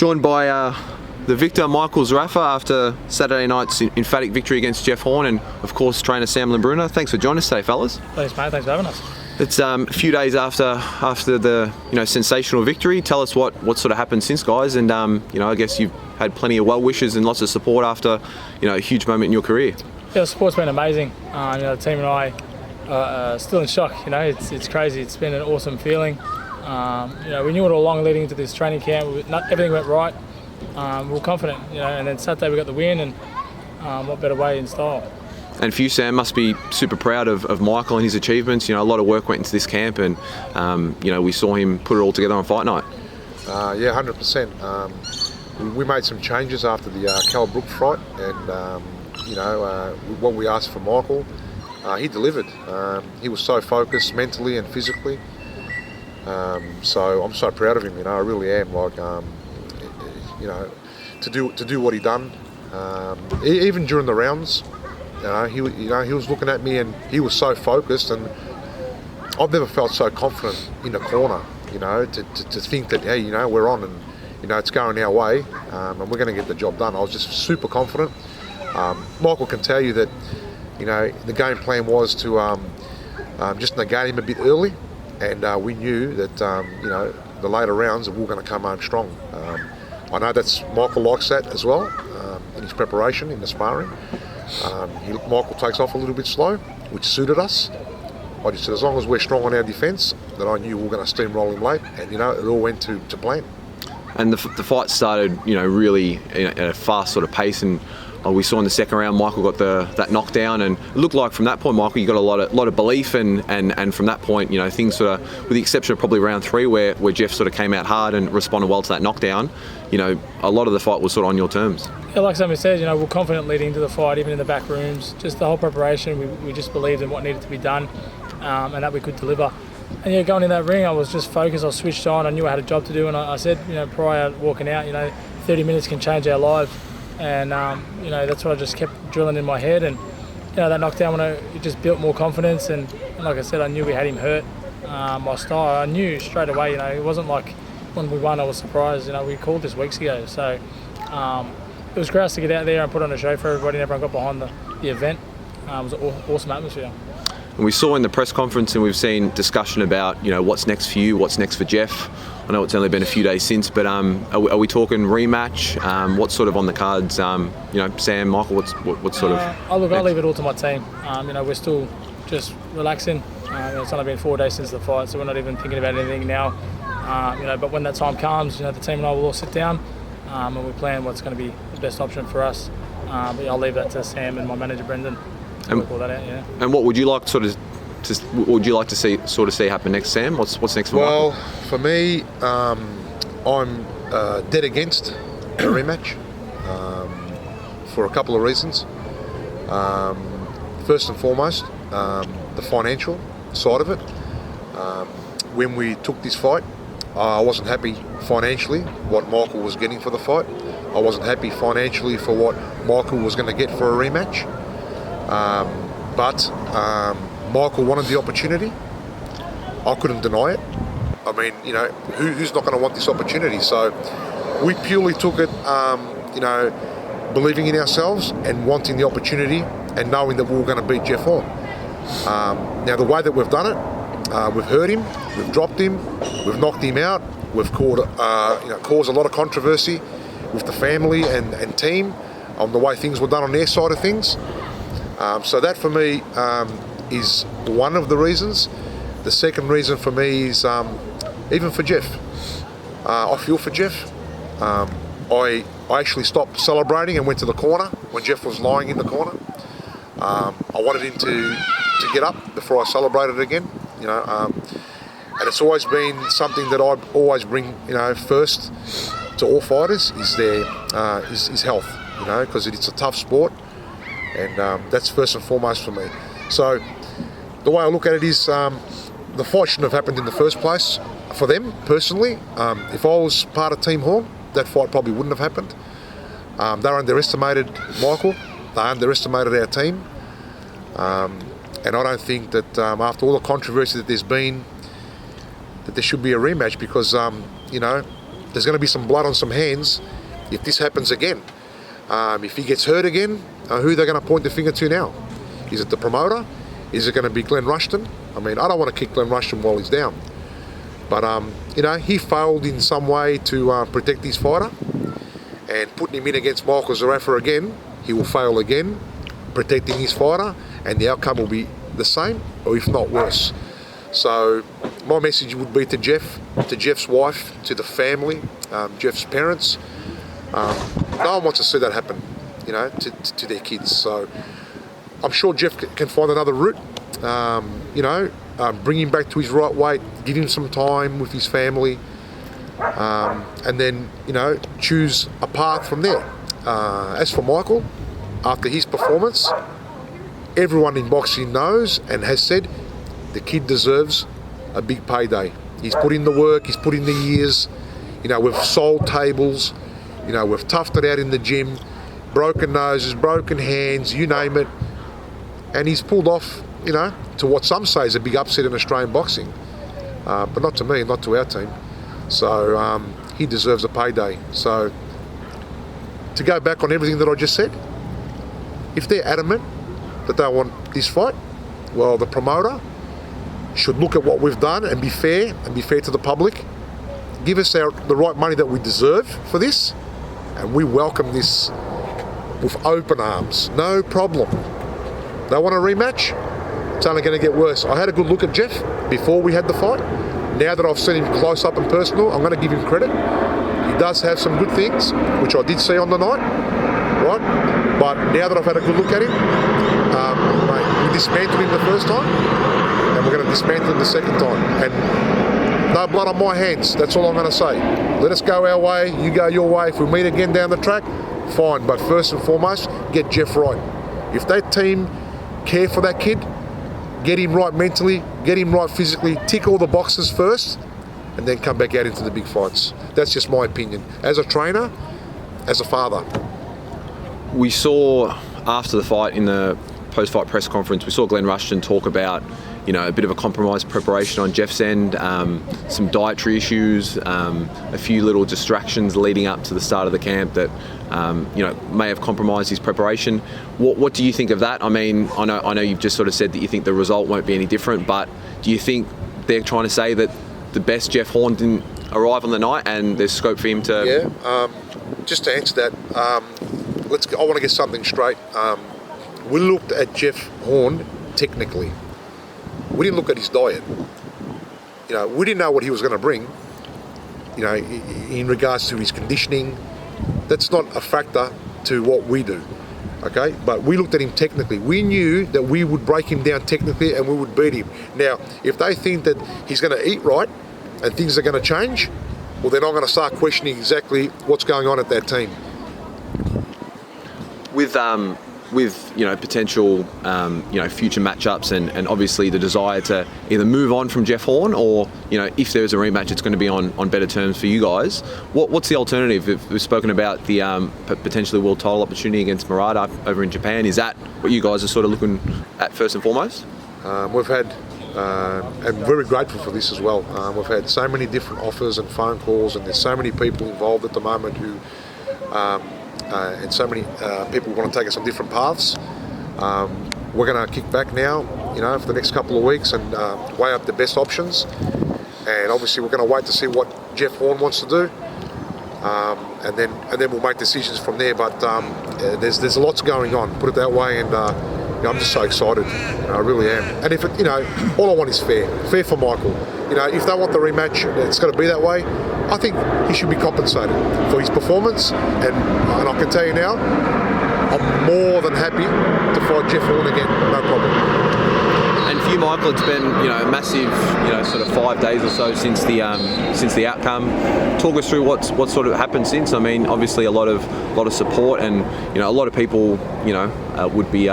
Joined by the victor, Michael Zerafa, after Saturday night's emphatic victory against Jeff Horn, and of course trainer Sam Labruna. Thanks for joining us today, fellas. Thanks, mate. Thanks for having us. It's a few days after the sensational victory. Tell us what sort of happened since, guys, and I guess you've had plenty of well wishes and lots of support after a huge moment in your career. Yeah, the support's been amazing. The team and I are still in shock. It's crazy. It's been an awesome feeling. We knew it all along leading into this training camp. Everything went right. We were confident, and then Saturday we got the win, and what better way in style. And for you, Sam, must be super proud of Michael and his achievements. A lot of work went into this camp, and we saw him put it all together on fight night. Yeah, 100%. We made some changes after the Cal Brook fight, and what we asked for Michael, he delivered. He was so focused mentally and physically. So I'm so proud of him. I really am. To do what he done, even during the rounds. He was looking at me and he was so focused, and I've never felt so confident in the corner. To think that we're on and it's going our way, and we're going to get the job done. I was just super confident. Michael can tell you that the game plan was to just negate him a bit early, and we knew that the later rounds we were going to come home strong. I know Michael likes that as well in his preparation in the sparring. Michael takes off a little bit slow, which suited us. I just said as long as we're strong on our defence, that I knew we were going to steamroll him late, and it all went to plan. And the fight started, really at a fast sort of pace, and we saw in the second round Michael got that knockdown, and it looked like from that point, Michael, you got a lot of belief, and from that point, things sort of, with the exception of probably round 3 where Jeff sort of came out hard and responded well to that knockdown, a lot of the fight was sort of on your terms. Yeah, like Sam said, we're confident leading into the fight, even in the back rooms. Just the whole preparation, we just believed in what needed to be done, and that we could deliver. And going in that ring, I was just focused, I was switched on, I knew I had a job to do, and I said, prior walking out, 30 minutes can change our lives. And that's what I just kept drilling in my head, and that knockdown, it just built more confidence, and like I said, I knew we had him hurt. My style, I knew straight away. It wasn't like when we won I was surprised. We called this weeks ago, so it was great to get out there and put on a show for everybody, and everyone got behind the event. It was an awesome atmosphere. And we saw in the press conference, and we've seen discussion about what's next for you, what's next for Jeff. I know it's only been a few days since, but are we talking rematch? What's sort of on the cards? Sam, Michael, what's sort of? I'll leave it all to my team. We're still just relaxing. It's only been 4 days since the fight, so we're not even thinking about anything now. But when that time comes, the team and I will all sit down and we plan what's going to be the best option for us. But I'll leave that to Sam and my manager Brendan to work all that out. Yeah. And what would you like to see happen next, Sam? What's next for Michael? Well, for me, I'm dead against a rematch for a couple of reasons. First and foremost, the financial side of it. When we took this fight, I wasn't happy financially what Michael was getting for the fight. I wasn't happy financially for what Michael was going to get for a rematch. But Michael wanted the opportunity. I couldn't deny it. I mean, who's not going to want this opportunity? So we purely took it, believing in ourselves and wanting the opportunity and knowing that we were going to beat Jeff Horn. Now, the way that we've done it, we've hurt him, we've dropped him, we've knocked him out, we've caused a lot of controversy with the family and team on the way things were done on their side of things. So that for me is one of the reasons. The second reason for me is even for Jeff. I feel for Jeff. I actually stopped celebrating and went to the corner when Jeff was lying in the corner. I wanted him to get up before I celebrated again. And it's always been something that I always bring first to all fighters is health. Because it's a tough sport, and that's first and foremost for me. So the way I look at it is the fight shouldn't have happened in the first place for them personally. If I was part of Team Horn, that fight probably wouldn't have happened. They underestimated Michael. They underestimated our team. And I don't think that after all the controversy that there's been, that there should be a rematch because, there's going to be some blood on some hands if this happens again. If he gets hurt again, who are they going to point the finger to now? Is it the promoter? Is it going to be Glenn Rushton? I mean, I don't want to kick Glenn Rushton while he's down. But, he failed in some way to protect his fighter. And putting him in against Michael Zerafa again, he will fail again, protecting his fighter, and the outcome will be the same, or if not worse. So my message would be to Jeff, to Jeff's wife, to the family, Jeff's parents. No one wants to see that happen, to their kids. So I'm sure Jeff can find another route, bring him back to his right weight, give him some time with his family, and then, choose a path from there. As for Michael, after his performance, everyone in boxing knows and has said the kid deserves a big payday. He's put in the work, he's put in the years. We've sold tables, we've toughed it out in the gym, broken noses, broken hands, you name it. And he's pulled off, to what some say is a big upset in Australian boxing. But not to me, not to our team. So he deserves a payday. So to go back on everything that I just said, if they're adamant that they want this fight, well, the promoter should look at what we've done and be fair to the public. Give us the right money that we deserve for this, and we welcome this with open arms. No problem. They want a rematch? It's only going to get worse. I had a good look at Jeff before we had the fight. Now that I've seen him close up and personal, I'm going to give him credit. He does have some good things, which I did see on the night, right? But now that I've had a good look at him, mate, we dismantled him the first time, and we're going to dismantle him the second time. And no blood on my hands, that's all I'm going to say. Let us go our way, you go your way. If we meet again down the track, fine. But first and foremost, get Jeff right. If that team care for that kid, get him right mentally, get him right physically, tick all the boxes first, and then come back out into the big fights. That's just my opinion. As a trainer, as a father. We saw after the fight in the post-fight press conference, we saw Glenn Rushton talk about, a bit of a compromised preparation on Jeff's end, some dietary issues, a few little distractions leading up to the start of the camp that, may have compromised his preparation. What do you think of that? I mean, I know you've just sort of said that you think the result won't be any different, but do you think they're trying to say that the best Jeff Horn didn't arrive on the night and there's scope for him to... Yeah, just to answer that, I want to get something straight. We looked at Jeff Horn technically. We didn't look at his diet. We didn't know what he was going to bring, in regards to his conditioning. That's not a factor to what we do, okay? But we looked at him technically. We knew that we would break him down technically and we would beat him. Now, if they think that he's going to eat right and things are going to change, well, then I'm going to start questioning exactly what's going on at that team. With potential future matchups and obviously the desire to either move on from Jeff Horn or if there's a rematch it's going to be on better terms for you guys. What's the alternative? We've spoken about the potentially world title opportunity against Murata over in Japan. Is that what you guys are sort of looking at first and foremost? We've had and very grateful for this as well. We've had so many different offers and phone calls, and there's so many people involved at the moment who and so many people want to take us on different paths. We're going to kick back now, for the next couple of weeks and weigh up the best options. And obviously, we're going to wait to see what Jeff Horn wants to do, and then we'll make decisions from there. But there's lots going on, put it that way, and I'm just so excited. I really am. And if all I want is fair for Michael. If they want the rematch, it's got to be that way. I think he should be compensated for his performance, and I can tell you now, I'm more than happy to fight Jeff Horn again, no problem. And for you, Michael, it's been a massive sort of 5 days or so since the outcome. Talk us through what's sort of happened since. I mean, obviously a lot of support, and a lot of people would be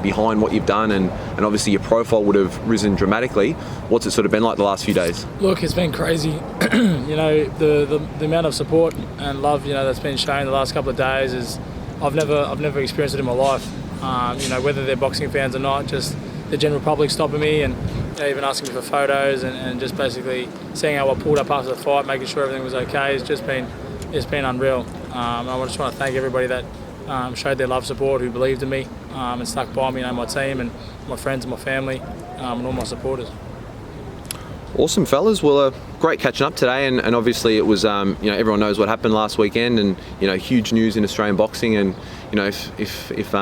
behind what you've done, and obviously your profile would have risen dramatically. What's it sort of been like the last few days? Look, it's been crazy. The amount of support and love that's been shown the last couple of days is I've never experienced it in my life. Whether they're boxing fans or not, just the general public stopping me and even asking me for photos and just basically seeing how I pulled up after the fight, making sure everything was okay. It's been unreal. I just want to thank everybody that showed their love, support, who believed in me and stuck by me, my team and my friends and my family and all my supporters. Awesome, fellas. Well, great catching up today, and obviously it was, everyone knows what happened last weekend, and huge news in Australian boxing. And if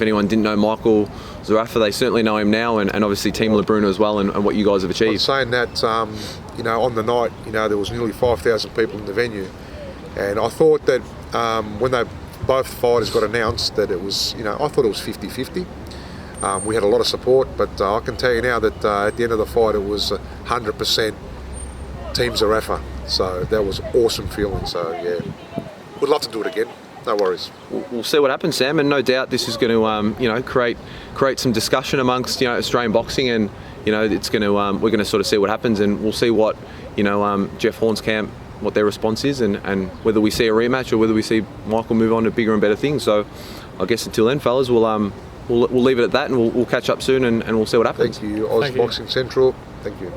anyone didn't know Michael Zerafa, they certainly know him now, and obviously Team Labruna as well, and what you guys have achieved. I'm saying that on the night, there was nearly 5,000 people in the venue, and I thought that when both fighters got announced that it was, I thought it was 50-50. We had a lot of support, but I can tell you now that at the end of the fight it was 100% Team Zerafa. So that was awesome feeling. So yeah, would love to do it again. No worries. We'll see what happens, Sam, and no doubt this is going to create some discussion amongst Australian boxing, and it's going to we're going to sort of see what happens, and we'll see what Jeff Horn's camp, what their response is, and whether we see a rematch or whether we see Michael move on to bigger and better things. So I guess until then, fellas, we'll leave it at that, and we'll catch up soon, and we'll see what happens. Thank you, Boxing Central. Thank you.